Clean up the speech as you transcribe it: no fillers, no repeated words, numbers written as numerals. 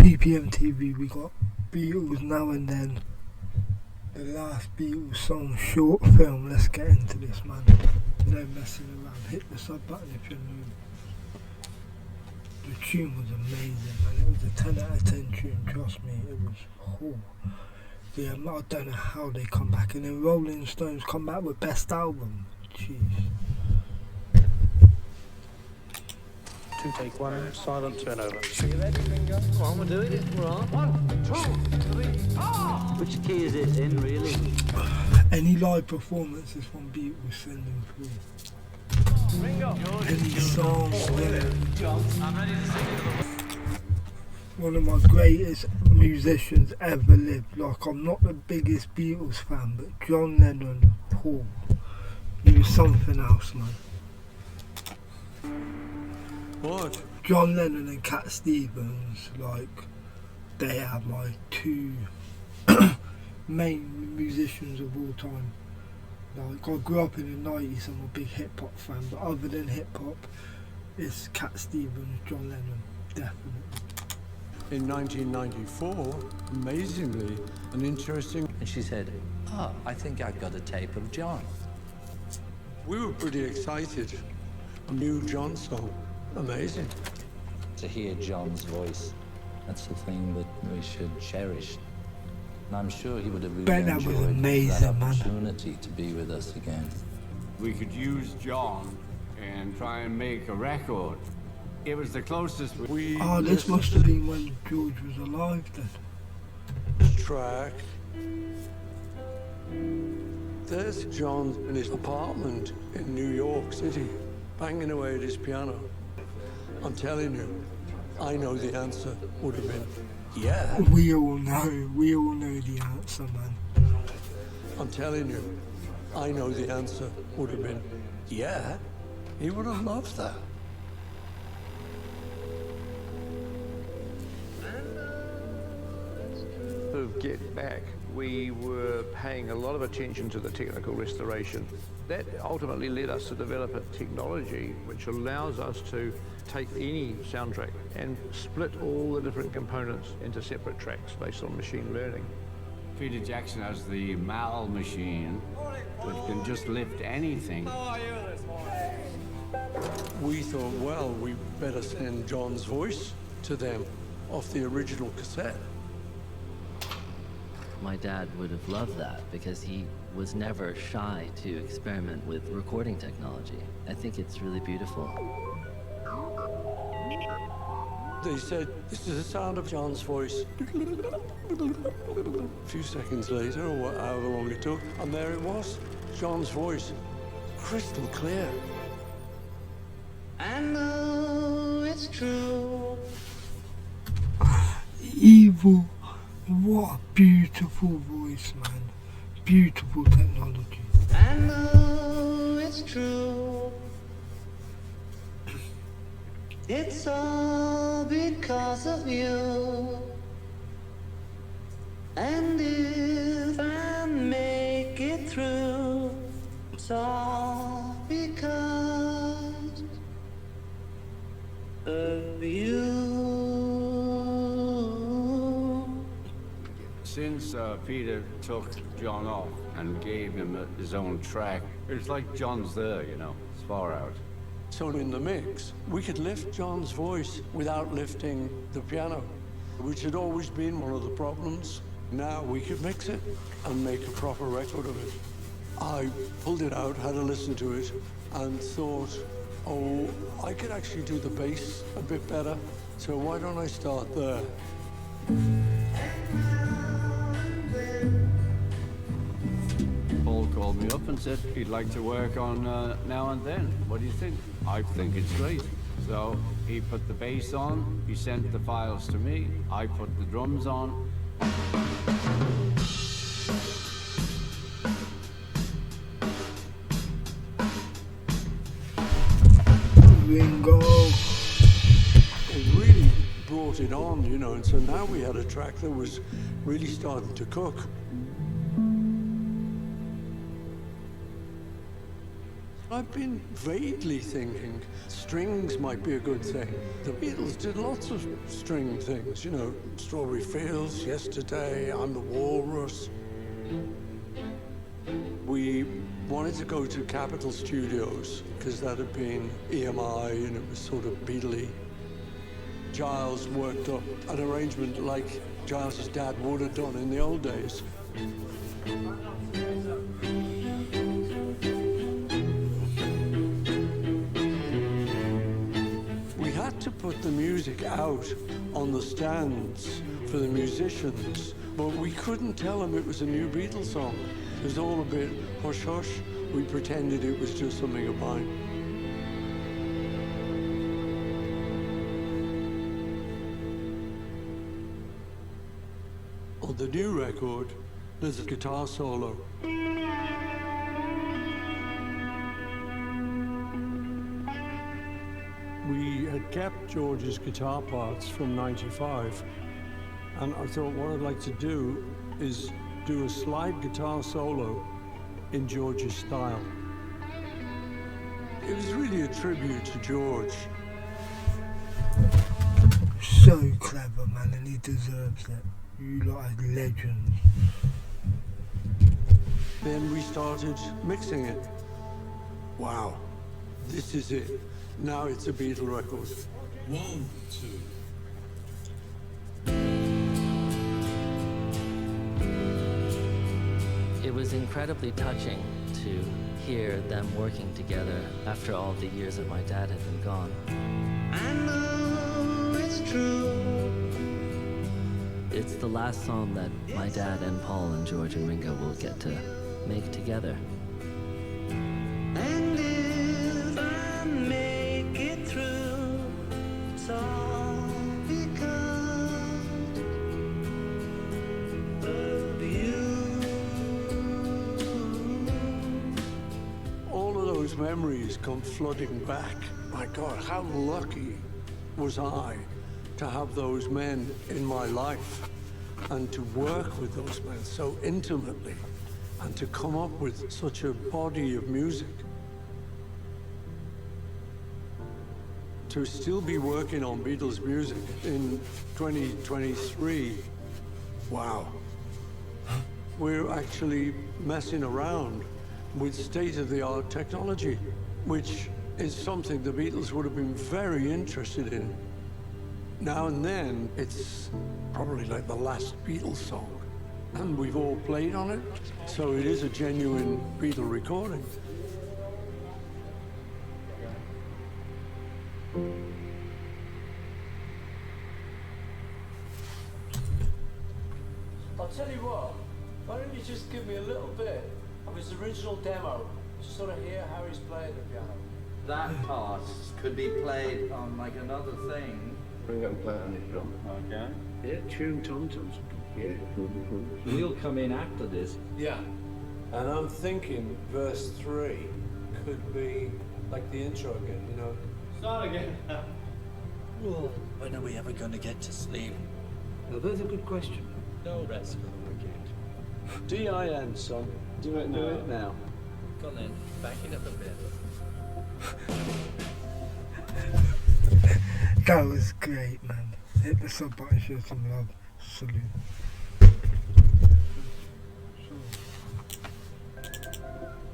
PPM TV, we got Beatles Now and Then, the last Beatles song, short film. Let's get into this, man. No messing around. Hit the sub button if you're new. The tune was amazing, man. It was a 10 out of 10 tune, trust me. It was yeah, I don't know how they come back. And then Rolling Stones come back with Best Album. Jeez. Two, take one, silent turnover. Are you ready, Ringo? Come on, we're doing it. We're on. 1, 2, 3, 4. Which key is it in, really? Any live performances from Beatles, send them through. Ringo. Any song, whatever. I'm ready to sing it. One of my greatest musicians ever lived. Like, I'm not the biggest Beatles fan, but John Lennon, he was something else, man. What? John Lennon and Cat Stevens, like, they are my two main musicians of all time. Like, I grew up in the 90s, I'm a big hip hop fan, but other than hip hop, it's Cat Stevens, John Lennon, definitely. In 1994, amazingly, an interesting... And she said, "Oh, I think I've got a tape of John." We were pretty excited. A new John song. Amazing. To hear John's voice, that's the thing that we should cherish. And I'm sure he would have really That was enjoyed amazing, that man. opportunity to be with us again. We could use John and try and make a record. It was the closest we... Oh, this must have been when George was alive then. Track. There's John in his apartment in New York City, banging away at his piano. I'm telling you, I know the answer would have been, yeah. We all know the answer, man. I'm telling you, I know the answer would have been, yeah. He would have loved that. To get back, we were paying a lot of attention to the technical restoration. That ultimately led us to develop a technology which allows us to take any soundtrack and split all the different components into separate tracks based on machine learning. Peter Jackson has the Mal machine, which can just lift anything. We thought, well, we better send John's voice to them off the original cassette. My dad would have loved that because he was never shy to experiment with recording technology. I think it's really beautiful. They said, this is the sound of John's voice. A few seconds later, or however long it took, and there it was, John's voice, crystal clear. I know it's true. Evil. What a beautiful voice, man. Beautiful technology. I know it's true. It's all because of you. And if I make it through, it's all because of you. Since Peter took John off and gave him his own track, it's like John's there, you know, it's far out. So in the mix, we could lift John's voice without lifting the piano, which had always been one of the problems. Now we could mix it and make a proper record of it. I pulled it out, had a listen to it, and thought, oh, I could actually do the bass a bit better, so why don't I start there? Paul called me up and said he'd like to work on Now and Then. What do you think? I think it's great. So he put the bass on, he sent the files to me, I put the drums on. Ringo. It really brought it on, you know, and so now we had a track that was really starting to cook. I've been vaguely thinking strings might be a good thing. The Beatles did lots of string things, you know, Strawberry Fields, Yesterday, I'm the Walrus. We wanted to go to Capitol Studios because that had been EMI and it was sort of Beatle-y. Giles worked up an arrangement like Giles's dad would have done in the old days. We had to put the music out on the stands for the musicians, but we couldn't tell them it was a new Beatles song. It was all a bit hush-hush. We pretended it was just something of mine. On the new record, there's a guitar solo. We had kept George's guitar parts from '95, and I thought what I'd like to do is do a slide guitar solo in George's style. It was really a tribute to George. So clever, man, and he deserves it. You lot are legends. Then we started mixing it. Wow, this is it. Now it's a Beatle record. 1, 2. It was incredibly touching to hear them working together after all the years that my dad had been gone. I know it's true. It's the last song that my dad and Paul and George and Ringo will get to make together. And if I make it through, it's all because of you. All of those memories come flooding back. My God, how lucky was I to have those men in my life and to work with those men so intimately and to come up with such a body of music. To still be working on Beatles music in 2023, wow. We're actually messing around with state-of-the-art technology, which is something the Beatles would have been very interested in. Now and then, it's probably like the last Beatles song, and we've all played on it, so it is a genuine Beatle recording. I'll tell you what, why don't you just give me a little bit of his original demo, to sort of hear how he's playing the piano. That part could be played on like another thing. Bring up and play it on his drum. Okay. Yeah, tune tom-toms. Yeah. We'll come in after this. Yeah. And I'm thinking verse 3 could be like the intro again, you know? Start again. Well, when are we ever going to get to sleep? Now, that's a good question. No rest for the wicked. D-I-N, son. Do it now. Do it now. Go on then, back it up a bit. That was great, man. Hit the sub button, show some love. Salute.